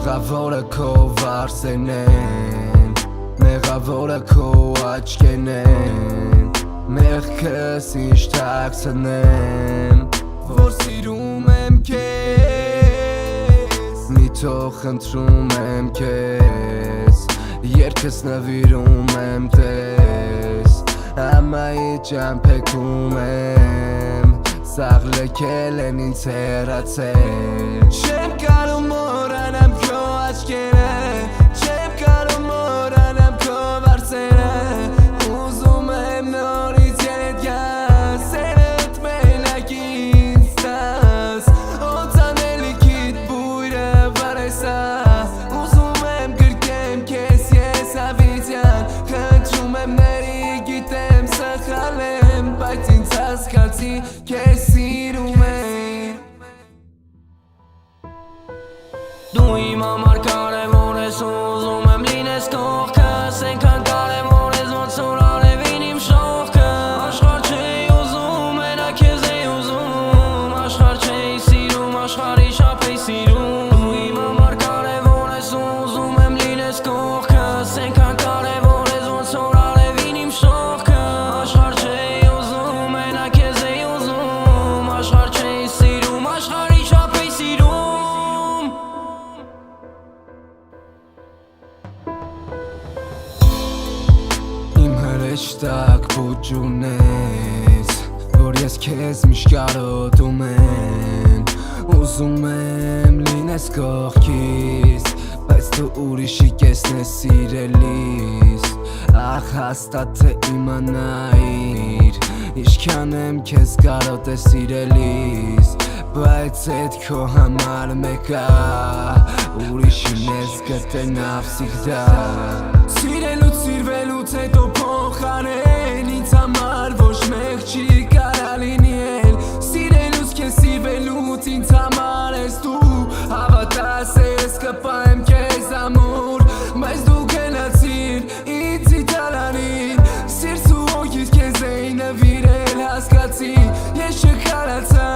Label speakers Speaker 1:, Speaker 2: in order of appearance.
Speaker 1: Մեղավորը քո վարսերն են, մեղավորը քո աչքերն են, մեղքս ինչ թաքցնեմ, որ սիրում եմ քեզ, մի թող խնդրում եմ քեզ, երգս նվիրում եմ տես, ամայի ճամփեքում եմ, սաղ լքել են ինձ հեռացել, չեմ կարող մոռանամ քո աչքերը, չեմ կարող մոռանամ քո վարսերը, ուզում եմ նորից երդ գաս, սերդ մենակ ինձ տաս, օծանելիքիդ բույրը վարեսա, ուզում եմ գրկեմ քեզ ես ավիզյան, խնդրում եմ ների գիտեմ սխալ եմ, բայց ինձ հասկացի քեզ սիրում եմ։
Speaker 2: Դու իմ համար կարևոր ես, ուզում եմ լինես կողքս, այնքան կարևոր ես, ոնց որ արևին իմ շողքը, աշխարհ չէի ուզում, մենակ քեզ էի ուզում, աշխարհ չէի սիրում, աշխարհի շապ էի սիրում, դու իմ համար կարևոր ես, ուզում եմ լինես կողքս, այնքան կարևոր ես, ոնց որ արևին իմ շողքը, աշխարհ չէի ուզում, մենակ քեզ էի ուզում, աշխարհ չէի սիրում, աշխարհի շապ էի սիրում։
Speaker 1: Հրեշտակ բուջուն ես, որ ես քեզ միշտ կարոտում եմ, ուզում եմ լինես կողքիս, բայց դու ուրիշի կեսն ես սիրելիս, ախ հաստատ թե իմանայիր, ինչքան եմ քեզ կարոտել սիրելիս, բայց էդ քո համար մեկա, ուրիշին ես գտել навсегда, սիրելուց սիրվելուց հետո փոխարեն ինձ համար ոչ մեկ չի կարա լինի էլ, սիրելուց քեզ սիրվելուց ինձ համար ես դու, հավատաս ես կպայեմ քեզ ամուր, բայց դու գնացիր ինձի տալանին, սիրտ ու հոգիս քեզ էի նվիրել հասկացի, ես չկարացա